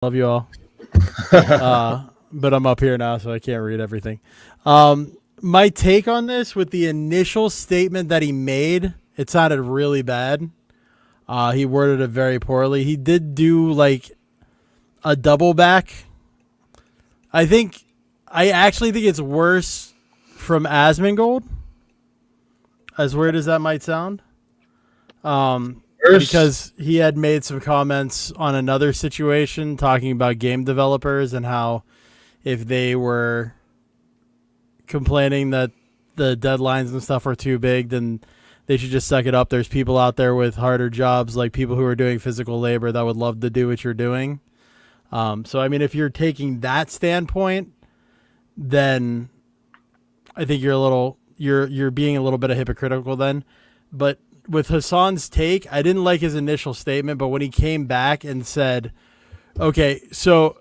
Love you all. But I'm up here now, so I can't read everything. My take on this with the initial statement that he made, it sounded really bad. He worded it very poorly. He did do like a double back. I actually think it's worse from Asmongold, as weird as that might sound. Because he had made some comments on another situation talking about game developers and how if they were complaining that the deadlines and stuff are too big, then they should just suck it up. There's people out there with harder jobs, like people who are doing physical labor that would love to do what you're doing. So, I mean, if you're taking that standpoint, then I think you're being a little bit of hypocritical then. But with Hassan's take, I didn't like his initial statement, but when he came back and said, okay, so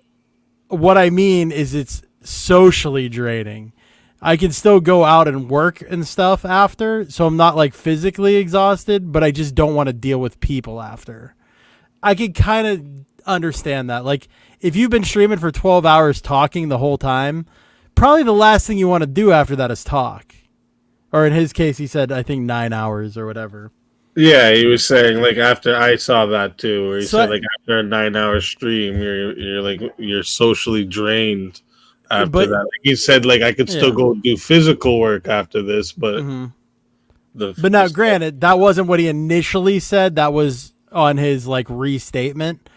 what I mean is it's socially draining. I can still go out and work and stuff after, so I'm not like physically exhausted, but I just don't want to deal with people after. I could kind of understand that. Like, if you've been streaming for 12 hours talking the whole time, probably the last thing you want to do after that is talk. Or in his case, he said, I think 9 hours or whatever. Yeah, he was saying like after I saw that too, where he said like after a 9 hour stream, you're socially drained after that. Like he said like I could still go do physical work after this, but but now granted, that wasn't what he initially said. That was on his like restatement.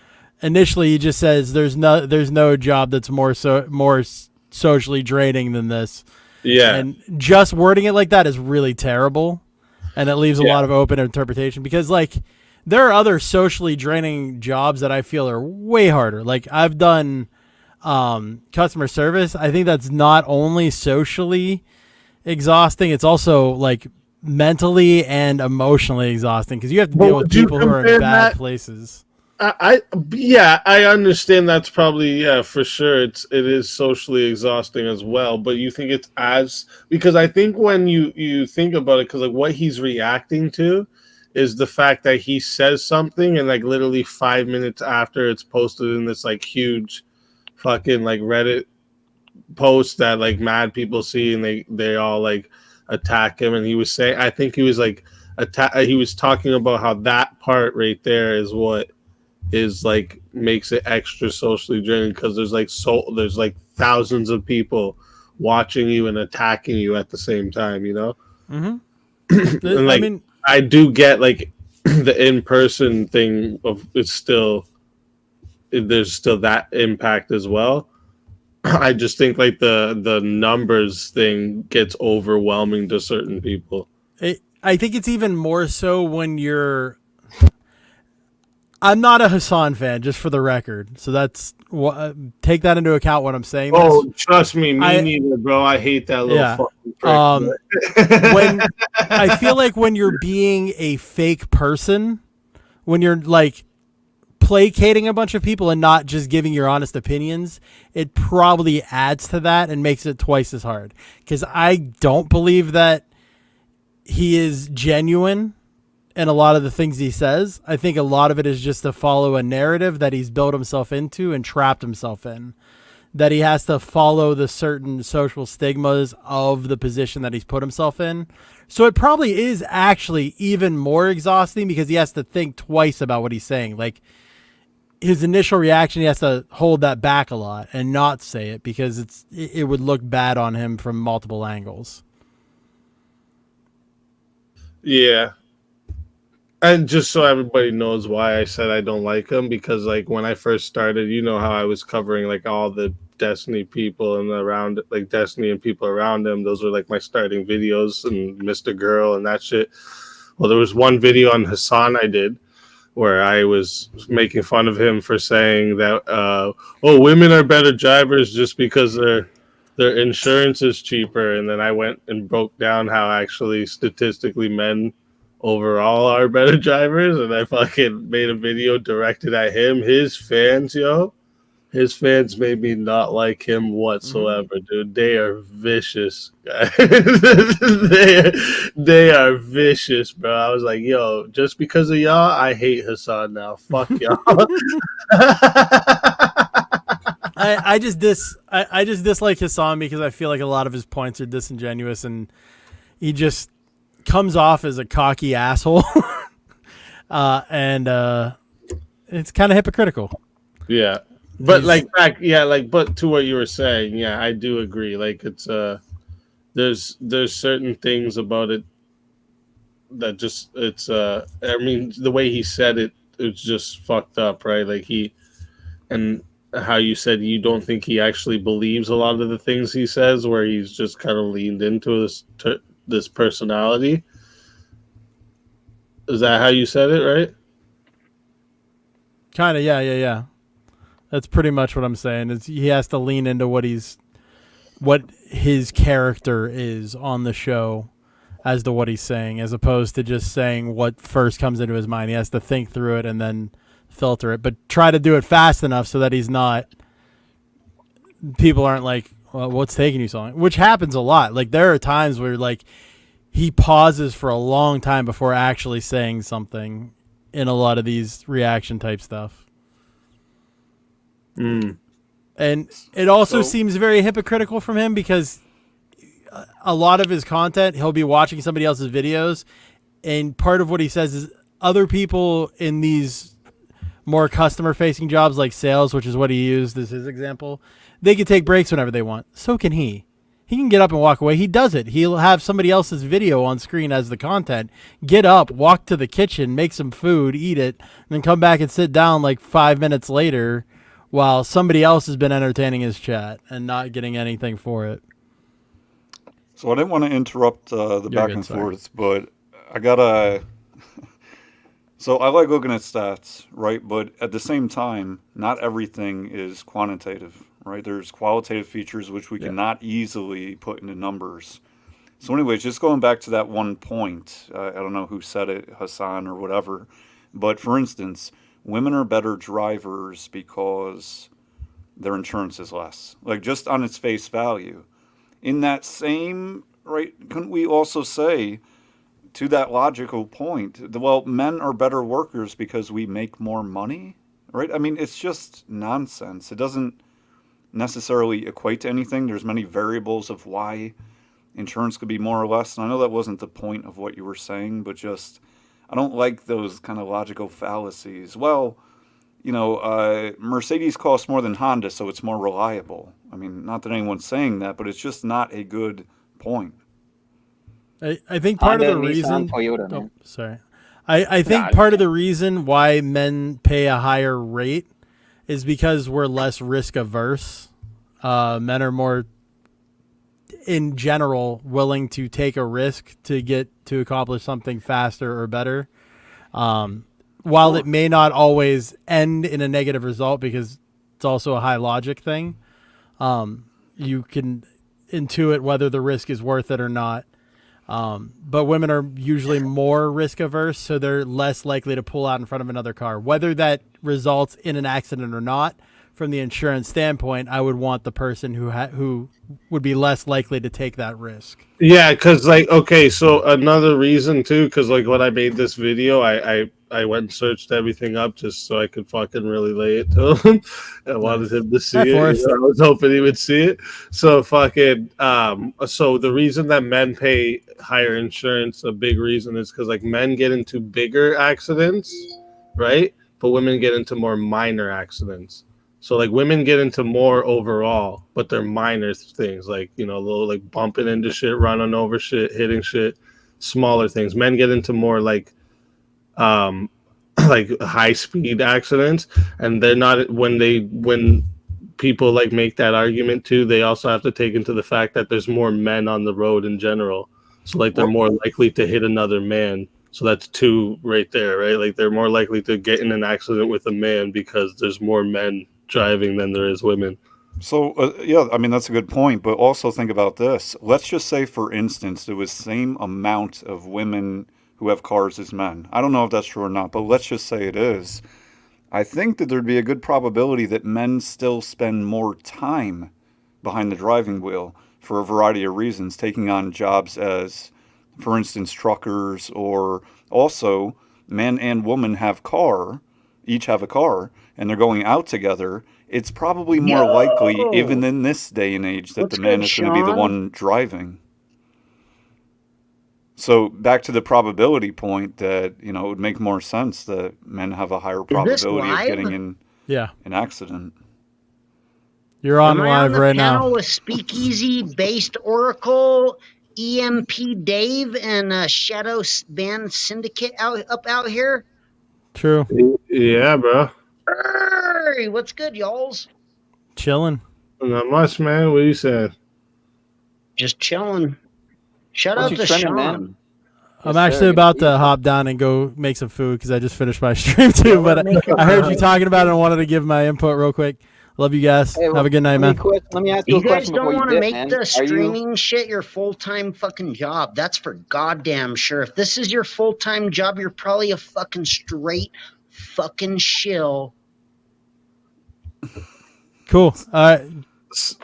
Initially, he just says there's no job that's more socially draining than this. Yeah, and just wording it like that is really terrible. And it leaves a lot of open interpretation because, like, there are other socially draining jobs that I feel are way harder. Like, I've done customer service. I think that's not only socially exhausting, it's also, like, mentally and emotionally exhausting because you have to deal with people who are in bad places. I understand that's probably for sure it is socially exhausting as well, but you think it's because I think when you think about it, because like what he's reacting to is the fact that he says something and like literally 5 minutes after it's posted in this like huge fucking like Reddit post that like mad people see and they all like attack him, and he was saying I think he was like he was talking about how that part right there is what is like makes it extra socially draining because there's like thousands of people watching you and attacking you at the same time, you know. Mm-hmm. And like I do get like the in-person thing of there's still that impact as well. I just think like the numbers thing gets overwhelming to certain people. I think it's even more so when you're I'm not a Hassan fan, just for the record. So that's take that into account when I'm saying this. Oh, trust me, neither, bro. I hate that little fucking prick. When I feel like when you're being a fake person, when you're like placating a bunch of people and not just giving your honest opinions, it probably adds to that and makes it twice as hard. Because I don't believe that he is genuine. And a lot of the things he says, I think a lot of it is just to follow a narrative that he's built himself into and trapped himself in. That he has to follow the certain social stigmas of the position that he's put himself in. So it probably is actually even more exhausting because he has to think twice about what he's saying. Like his initial reaction, he has to hold that back a lot and not say it because it would look bad on him from multiple angles. Yeah. And just so everybody knows why I said I don't like him, because like when I first started, you know how I was covering like all the Destiny people and around like Destiny and people around him. Those were like my starting videos and Mr. Girl and that shit. Well, there was one video on Hassan I did where I was making fun of him for saying that women are better drivers just because their insurance is cheaper, and then I went and broke down how actually statistically men overall are better drivers, and I fucking made a video directed at him. His fans made me not like him whatsoever, dude. They are vicious, guys. they are vicious, bro. I was like, yo, just because of y'all, I hate Hassan now. Fuck y'all. I just dislike Hassan because I feel like a lot of his points are disingenuous and he just comes off as a cocky asshole. And it's kind of hypocritical. Yeah. But but to what you were saying, yeah, I do agree. Like it's there's certain things about it that just I mean the way he said it, it's just fucked up, right? Like and how you said you don't think he actually believes a lot of the things he says, where he's just kind of leaned into this personality. Is that how you said it, right? Kind of, yeah. That's pretty much what I'm saying. Is he has to lean into what his character is on the show as to what he's saying, as opposed to just saying what first comes into his mind. He has to think through it and then filter it, but try to do it fast enough so that people aren't like, well, what's taking you so long? Which happens a lot. Like there are times where like he pauses for a long time before actually saying something in a lot of these reaction type stuff. And it also seems very hypocritical from him because a lot of his content, he'll be watching somebody else's videos, and part of what he says is other people in these more customer-facing jobs like sales, which is what he used as his example, they can take breaks whenever they want. So can he. He can get up and walk away. He does it. He'll have somebody else's video on screen as the content. Get up, walk to the kitchen, make some food, eat it, and then come back and sit down like 5 minutes later while somebody else has been entertaining his chat and not getting anything for it. So I didn't want to interrupt the back and forth, but I gotta... So I like looking at stats, right? But at the same time, not everything is quantitative, right? There's qualitative features which we cannot easily put into numbers. So anyways, just going back to that one point, I don't know who said it, Hassan or whatever, but for instance, women are better drivers because their insurance is less. Like just on its face value. In that same, right, couldn't we also say, to that logical point, well, men are better workers because we make more money, right? I mean, it's just nonsense. It doesn't necessarily equate to anything. There's many variables of why insurance could be more or less. And I know that wasn't the point of what you were saying, but just, I don't like those kind of logical fallacies. Well, Mercedes costs more than Honda, so it's more reliable. I mean, not that anyone's saying that, but it's just not a good point. I think part of the reason... Toyota, sorry. I think part of the reason why men pay a higher rate is because we're less risk averse. Men are more, in general, willing to take a risk to accomplish something faster or better. While it may not always end in a negative result because it's also a high logic thing, you can intuit whether the risk is worth it or not. But women are usually more risk averse, so they're less likely to pull out in front of another car. Whether that results in an accident or not, from the insurance standpoint, I would want the person who would be less likely to take that risk. Yeah, because so another reason too, because when I made this video, I went and searched everything up just so I could fucking really lay it to him. I wanted him to see it. I was hoping he would see it. So so the reason that men pay higher insurance, a big reason is because men get into bigger accidents, right? But women get into more minor accidents. So women get into more overall, but they're minor things little bumping into shit, running over shit, hitting shit, smaller things. Men get into more high speed accidents, and they're not when people make that argument too, they also have to take into the fact that there's more men on the road in general. So they're more likely to hit another man. So that's two right there, right? They're more likely to get in an accident with a man because there's more men driving than there is women. So, I mean, that's a good point. But also think about this. Let's just say, for instance, there was the same amount of women who have cars as men. I don't know if that's true or not, but let's just say it is. I think that there'd be a good probability that men still spend more time behind the driving wheel for a variety of reasons, taking on jobs as, for instance, truckers, or also men and women have car, each have a car and they're going out together, it's probably more likely, even in this day and age, that the man is going to be the one driving. So back to the probability point that, it would make more sense that men have a higher probability of getting in an accident. You're on live right now. Am I on the panel with Speakeasy, Based Oracle, EMP Dave, and Shadow Band Syndicate up out here? True. Yeah, bro. Hey, what's good, y'alls? Chilling. Not much, man. What you saying? Just chilling. Shout out to Sean. Man? I'm actually about to hop down and go make some food because I just finished my stream too. But I heard you talking about it and wanted to give my input real quick. Love you guys. Hey, Have a good night, man. Let me ask you a question. You guys don't want to make the streaming shit your full-time fucking job. That's for goddamn sure. If this is your full-time job, you're probably a fucking straight fucking shill. Cool. All right.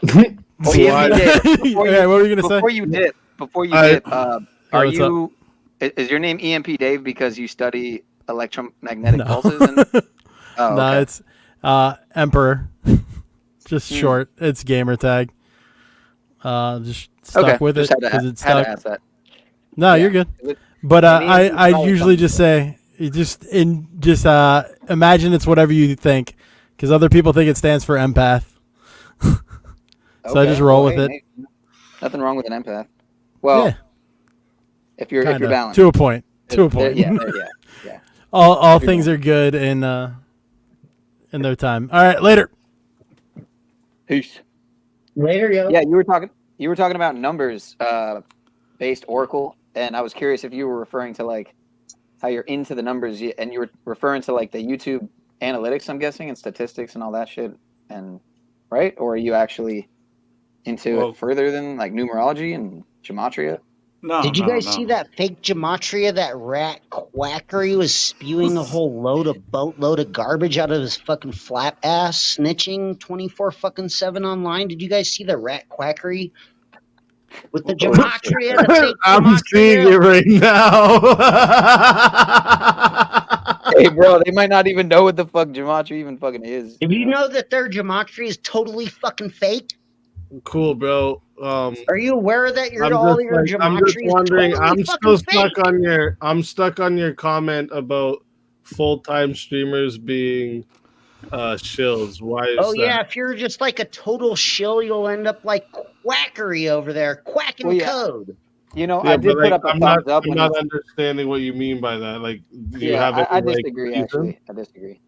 Okay, what were you going to say? Before you did, are you... Is your name EMP Dave because you study electromagnetic pulses? No, it's Emperor. Just short. It's gamer tag. Just stuck with it because it's stuck. Had to ask that. No, you're good. But I usually just say imagine it's whatever you think, because other people think it stands for empath. So I just roll with it. Nothing wrong with an empath. Well, yeah. if you're balanced to a point. Yeah. All things are good in their time. All right, later. Peace. Later, yo. Yeah, you were talking about numbers based Oracle, and I was curious if you were referring to like how you're into the numbers, and you were referring to like the YouTube analytics, I'm guessing, and statistics and all that shit, and right? Or are you actually into it further than like numerology and gematria? No. Did you guys see that fake gematria that rat Quackery was spewing a whole boatload of garbage out of his fucking flat ass, snitching 24/7 online? Did you guys see the rat Quackery with the gematria? The fake I'm seeing it right now. Hey, bro, they might not even know what the fuck gematria even fucking is. If you know that their gematria is totally fucking fake? Cool, bro. Are you aware that your gematria? I'm just wondering. Totally I'm still stuck fake? on your. I'm stuck on your comment about full-time streamers being shills. Why is that? Yeah, if you're just like a total shill, you'll end up like Quackery over there, quacking code. I did put up a thumbs up. I'm not understanding what you mean by that. Like, you have it. I disagree. Actually, I disagree.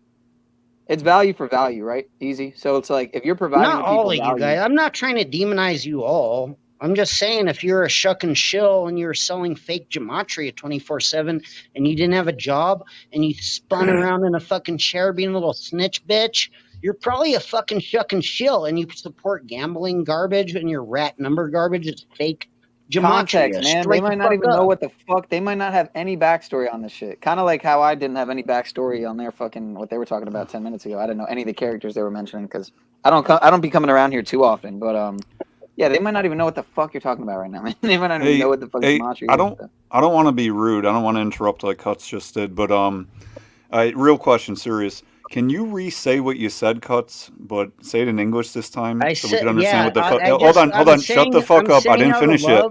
It's value for value, right? Easy. So it's like if you're providing not all of you guys. I'm not trying to demonize you all. I'm just saying if you're a shuck and shill and you're selling fake gematria 24/7 and you didn't have a job and you spun around in a fucking chair being a little snitch bitch, you're probably a fucking shuck and shill and you support gambling garbage and your rat number garbage is fake gematria. Context, man. They might not even know what the fuck. They might not have any backstory on this shit. Kind of like how I didn't have any backstory on their fucking what they were talking about 10 minutes ago. I didn't know any of the characters they were mentioning because I don't be coming around here too often. But yeah, they might not even know what the fuck you're talking about right now. They might not even know what the fuck gematria is. I don't want to be rude. I don't want to interrupt like Cuts just did. But real question, serious. Can you re-say what you said, Cuts, but say it in English this time we can understand what the fuck... Hold on. Shut the fuck up. I didn't finish yet.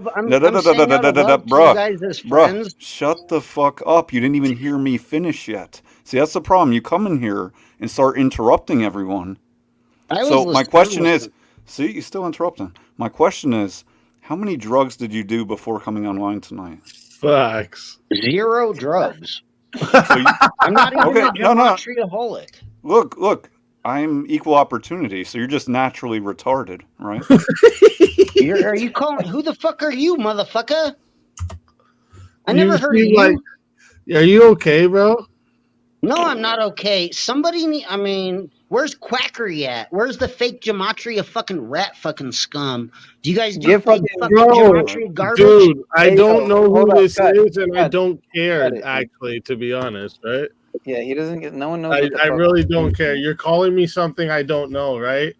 Bruh, shut the fuck up. You didn't even hear me finish yet. See, that's the problem. You come in here and start interrupting everyone. So my question is... See, you're still interrupting. My question is, how many drugs did you do before coming online tonight? Facts. 0 drugs. I'm not even a gematria-holic. Look, I'm equal opportunity, so you're just naturally retarded, right? Are you calling? Who the fuck are you, motherfucker? I never heard of you. Like, are you okay, bro? No, I'm not okay. Where's Quackery at? Where's the fake gematria fucking rat fucking scum? Do you guys do fake fucking gematria garbage? Dude, I don't know who this is, and I don't care, actually, to be honest, right? Yeah, he doesn't get. No one knows. I really don't care. You're calling me something I don't know, right?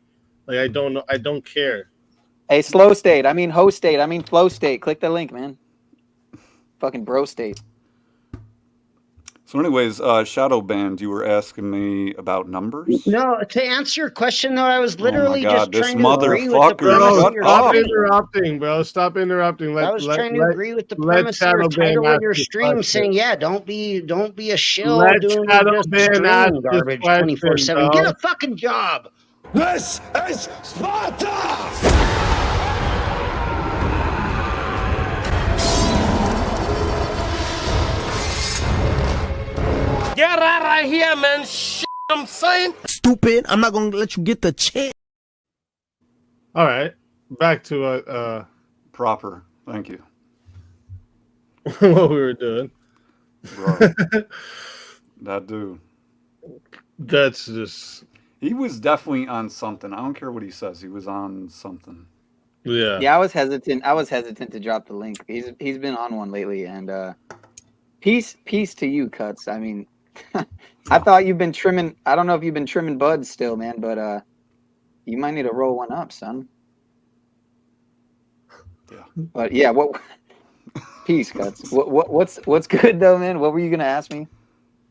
Like I don't know. I don't care. Hey, slow state. I mean, host state. I mean, flow state. Click the link, man. Fucking bro state. So, anyways, Shadow Band, you were asking me about numbers? No, to answer your question though, I was literally God, just this trying to agree with the motherfucker, premise Bro, of your stop stream. interrupting, bro. Stop interrupting. I was trying to agree with the premise of your Shadow Band title of ask your his stream, question. saying, "Yeah, don't be a shill Let doing Shadow just Band ask stream his garbage question, 24/7. bro. Get a fucking job." This is Sparta! Get out of here, man. Shit, I'm saying. Stupid. I'm not gonna let you get the chance. All right, back to Proper. Thank you. what we were doing. Bro. That dude. That's just He was definitely on something. I don't care what he says. He was on something. yeah. Yeah, I was hesitant. I was hesitant to drop the link. He's been on one lately, and peace to you, Cuts. I mean, I thought you've been trimming. I don't know if you've been trimming buds still, man, but you might need to roll one up, son. Yeah. But yeah, what? Peace, Cuts. What's good though, man? What were you gonna ask me?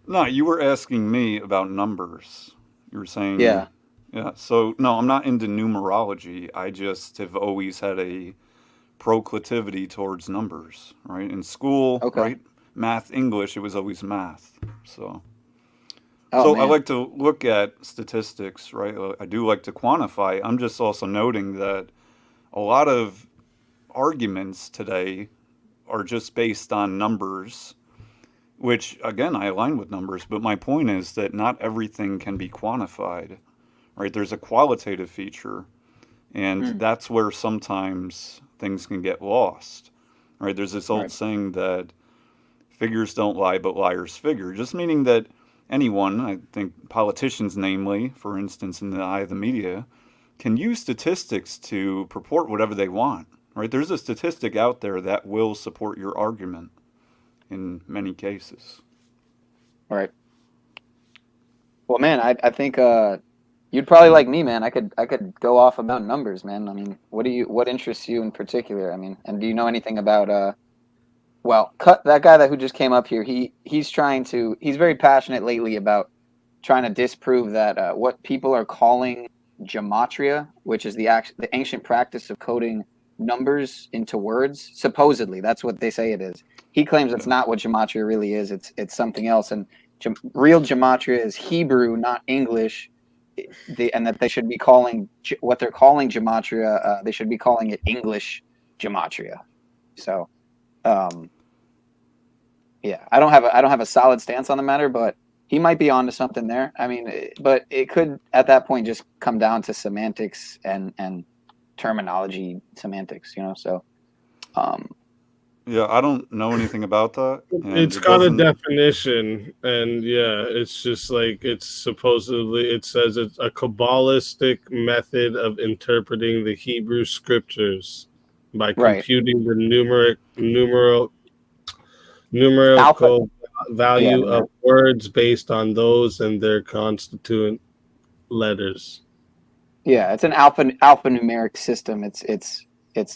No, you were asking me about numbers. You were saying Yeah. Yeah. So no, I'm not into numerology. I just have always had a proclivity towards numbers, right? In school, Okay. right? Math, English, it was always math. So Oh, I man. like to look at statistics, right? I do like to quantify. I'm just also noting that a lot of arguments today are just based on numbers, which again, I align with numbers, but my point is that not everything can be quantified, right? There's a qualitative feature, and that's where sometimes things can get lost, right? There's this old Right. saying that figures don't lie, but liars figure, just meaning that anyone, I think politicians namely, for instance, in the eye of the media, can use statistics to purport whatever they want, right? There's a statistic out there that will support your argument in many cases. Right. Well, man, I think you'd probably like me, man. I could go off about numbers, man. I mean, what interests you in particular? I mean, and do you know anything about well, cut that guy who just came up here. He's very passionate lately about trying to disprove that what people are calling gematria, which is the ancient practice of coding numbers into words. Supposedly, that's what they say it is. He claims it's not what gematria really is. It's something else. And real gematria is Hebrew, not English. And that they should be calling what they're calling gematria. They should be calling it English gematria. So. Yeah, I don't have a solid stance on the matter, but he might be onto something there. I mean, but it could at that point just come down to semantics and terminology semantics, you know. So, yeah, I don't know anything about that. It's got a definition, and yeah, it's just like it says it's a Kabbalistic method of interpreting the Hebrew scriptures by computing the numerical value of words based on those and their constituent letters. Yeah, it's an alphanumeric system. It's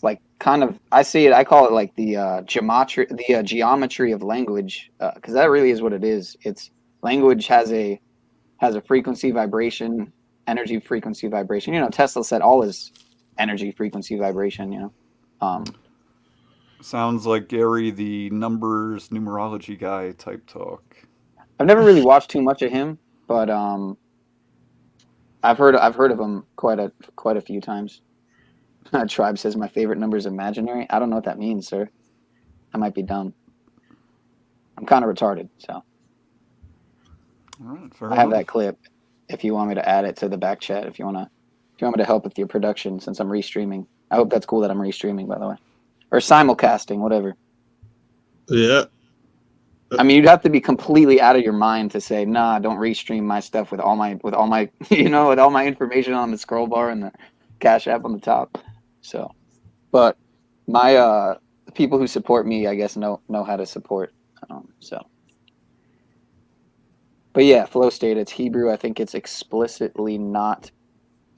like kind of I call it like the geometry of language, because that really is what it is. It's language has a frequency vibration, energy frequency vibration. You know, Tesla said all is energy frequency vibration. You know. Sounds like Gary, the numerology guy type talk. I've never really watched too much of him, but I've heard of him quite a few times. Tribe says my favorite number is imaginary. I don't know what that means, sir. I might be dumb. I'm kind of retarded, so. All right, I have that clip. If you want me to add it to the back chat, if you want me to help with your production, since I'm restreaming. I hope that's cool that I'm restreaming, by the way, or simulcasting, whatever. Yeah. I mean, you'd have to be completely out of your mind to say, nah, don't restream my stuff with all my with all my information on the scroll bar and the Cash App on the top. So, but my the people who support me, I guess, know how to support. So, but yeah, flow state. It's Hebrew. I think it's explicitly not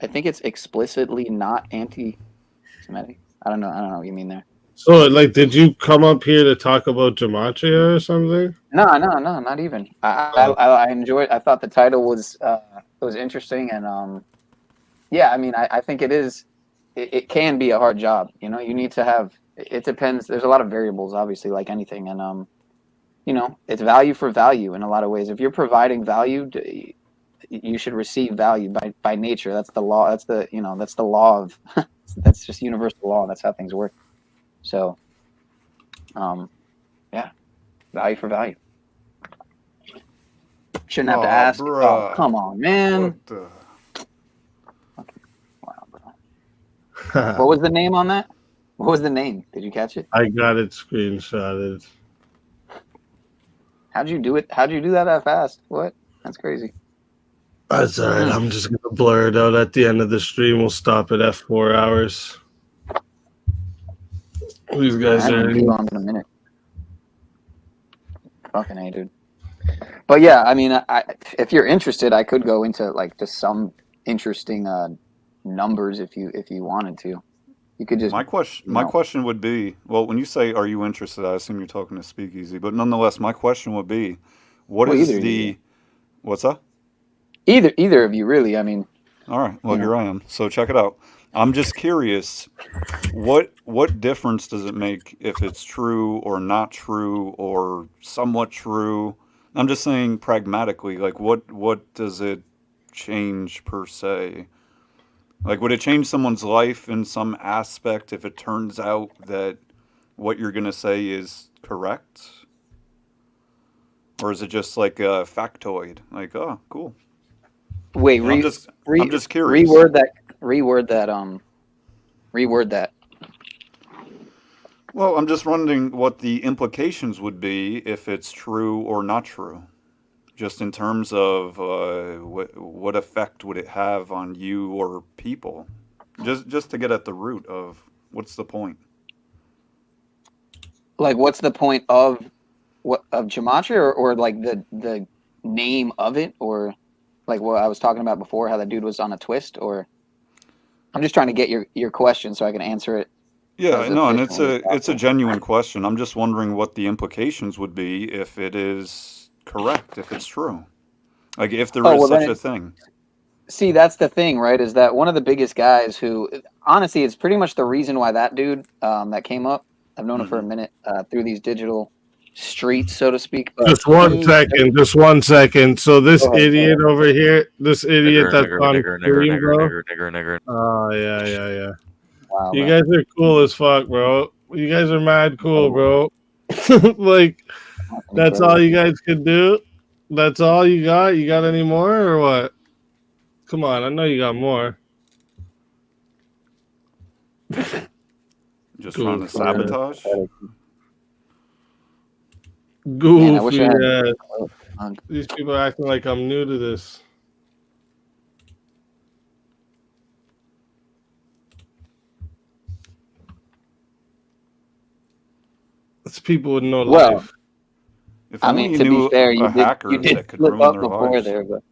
anti-Semitic. I don't know what you mean there. So, like, did you come up here to talk about gematria or something? No, not even. I enjoyed. I thought the title was interesting, and yeah, I mean, I think it is. It can be a hard job. You know, you need to have. It depends. There's a lot of variables, obviously, like anything, and you know, it's value for value in a lot of ways. If you're providing value, you should receive value by nature. That's the law. That's the that's the law of. That's just universal law. That's how things work. So, yeah, value for value. Shouldn't have to ask. Bruh. Oh, come on, man. What the- Wow, bro. What was the name on that? What was the name? Did you catch it? I got it screenshotted. How'd you do it? How'd you do that fast? What? That's crazy. That's all right. I'm just gonna blur it out at the end of the stream. We'll stop it at 4 hours. These guys I are. haven't been on in a minute. Fucking A, dude. But yeah, I mean, if you're interested, I could go into like just some interesting numbers if you wanted to. You could just My question would be, well, when you say "Are you interested?" I assume you're talking to Speakeasy, but nonetheless, my question would be, what Well, is either of the you. what's that? Either of you, really. I mean, All right, well, you know. here I am. So check it out. I'm just curious, what difference does it make if it's true or not true or somewhat true? I'm just saying pragmatically, like what does it change per se? Like, would it change someone's life in some aspect if it turns out that what you're gonna say is correct? Or is it just like a factoid? Like, oh, cool. Wait, I'm just curious. Reword that. Reword that. Well, I'm just wondering what the implications would be if it's true or not true. Just in terms of what effect would it have on you or people? Just to get at the root of what's the point. Like, what's the point of gematria, or like the name of it, or like what I was talking about before, how the dude was on a twist, or I'm just trying to get your question so I can answer it. Yeah, no, and it's efficiently as a genuine question. I'm just wondering what the implications would be if it is correct, if it's true. Like if there is such a thing. See, that's the thing, right? Is that one of the biggest guys who, honestly, it's pretty much the reason why that dude that came up. I've known him for a minute through these digital streets, so to speak. But Just 1 second. Just 1 second. So this idiot over here, this idiot that's on stream, bro. Oh yeah. Wow, you guys are cool as fuck, bro. You guys are mad cool, bro. Like, that's all you guys could do? That's all you got? You got any more or what? Come on, I know you got more. Just trying to sabotage? Goofy ass. These people are acting like I'm new to this. It's people with no life. If I mean, to be fair, you did could slip up their before lives. there, but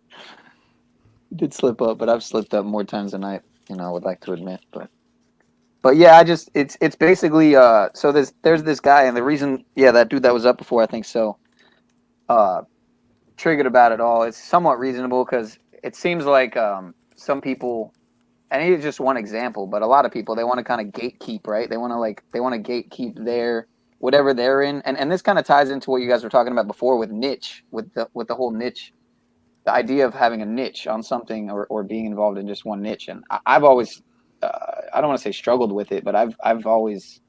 you did slip up. But I've slipped up more times than I would like to admit. But yeah, it's basically so there's this guy, and the reason that dude that was up before, I think so, triggered about it all. It's somewhat reasonable because it seems like some people, and he's just one example, but a lot of people, they want to kind of gatekeep, right? They want to gatekeep their whatever they're in, and this kind of ties into what you guys were talking about before with niche, with the whole niche, the idea of having a niche on something or being involved in just one niche. And I've always, I don't want to say struggled with it, but I've always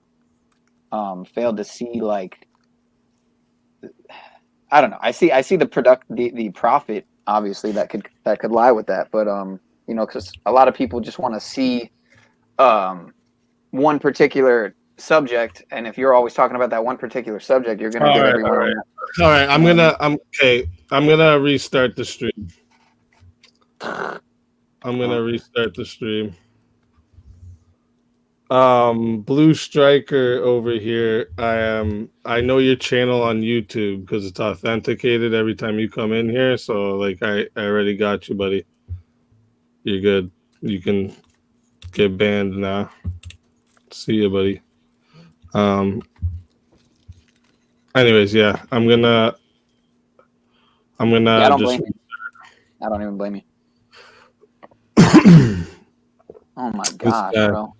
failed to see, like, I don't know. I see the profit, obviously, that could lie with that, but because a lot of people just want to see one particular subject, and if you're always talking about that one particular subject, you're going to get everyone. All right. I'm gonna restart the stream. Blue Striker over here. I know your channel on YouTube because it's authenticated every time you come in here. So like I already got you, buddy. You're good. You can get banned now. See you, buddy. Anyways, yeah, I'm gonna I'm gonna Yeah, I don't just. blame you. I don't even blame you. Oh my gosh, guy. bro.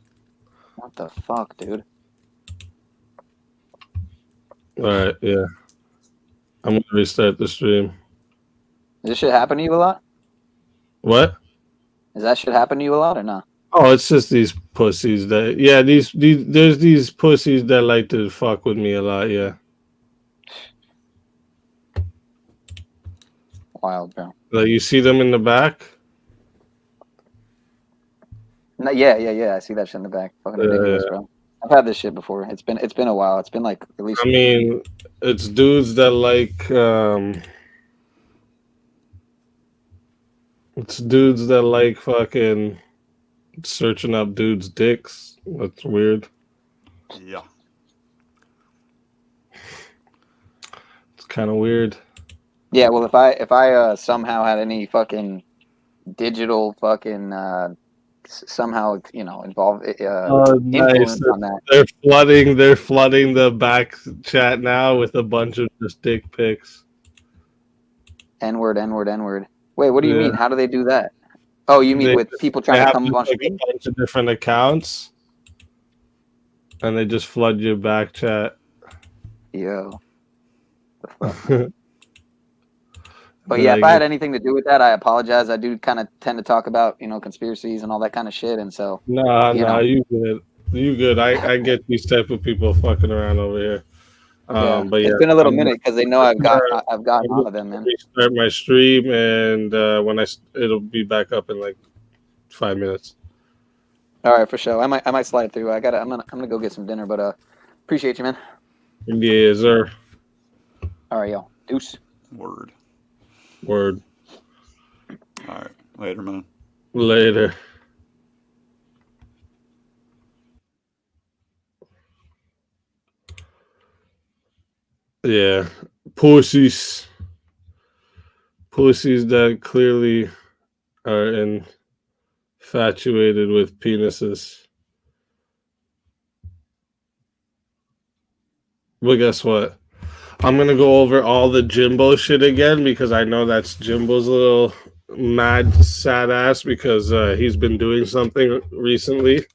What the fuck, dude? All right, yeah. I'm gonna restart the stream. Does this shit happen to you a lot? What? Does that shit happen to you a lot or not? Oh, it's just these pussies that. Yeah, these there's these pussies that like to fuck with me a lot. Yeah. Wild, bro. Like you see them in the back. No, yeah. I see that shit in the back. Fucking ridiculous, bro. I've had this shit before. It's been a while. It's been like at least. I mean, it's dudes that like. It's dudes that like fucking searching up dudes' dicks. That's weird. Yeah. It's kind of weird. Yeah, well, if I somehow had any fucking digital fucking somehow involved influence on that. They're flooding the back chat now with a bunch of just dick pics. N-word. Wait, what do you mean? How do they do that? Oh, you mean with people trying to come on stream? A bunch of different accounts, and they just flood your back chat. Yo. The fuck? But yeah, if I had anything to do with that, I apologize. I do kind of tend to talk about, conspiracies and all that kind of shit, and so. You good. You good. I get these type of people fucking around over here. But yeah, it's been a little minute because they know I've gotten on to them, man. Restart my stream, and it'll be back up in like 5 minutes. All right, for sure. I might slide through. I'm gonna go get some dinner, but appreciate you, man. Yeah, sir. All right, yo. Deuce. Word. All right. Later, man. Later. Yeah. Pussies that clearly are infatuated with penises. But guess what? I'm going to go over all the Jimbo shit again because I know that's Jimbo's little mad sad ass because he's been doing something recently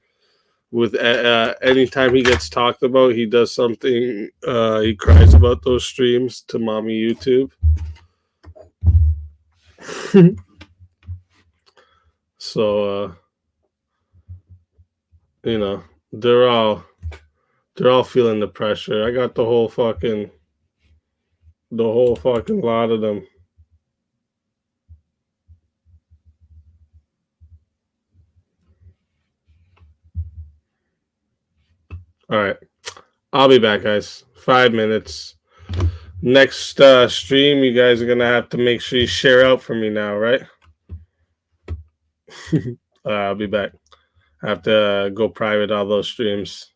with anytime he gets talked about, he does something, he cries about those streams to mommy YouTube. So, they're all feeling the pressure. I got the whole fucking lot of them. All right. I'll be back, guys. 5 minutes. Next stream, you guys are going to have to make sure you share out for me now, right? I'll be back. I have to go private all those streams.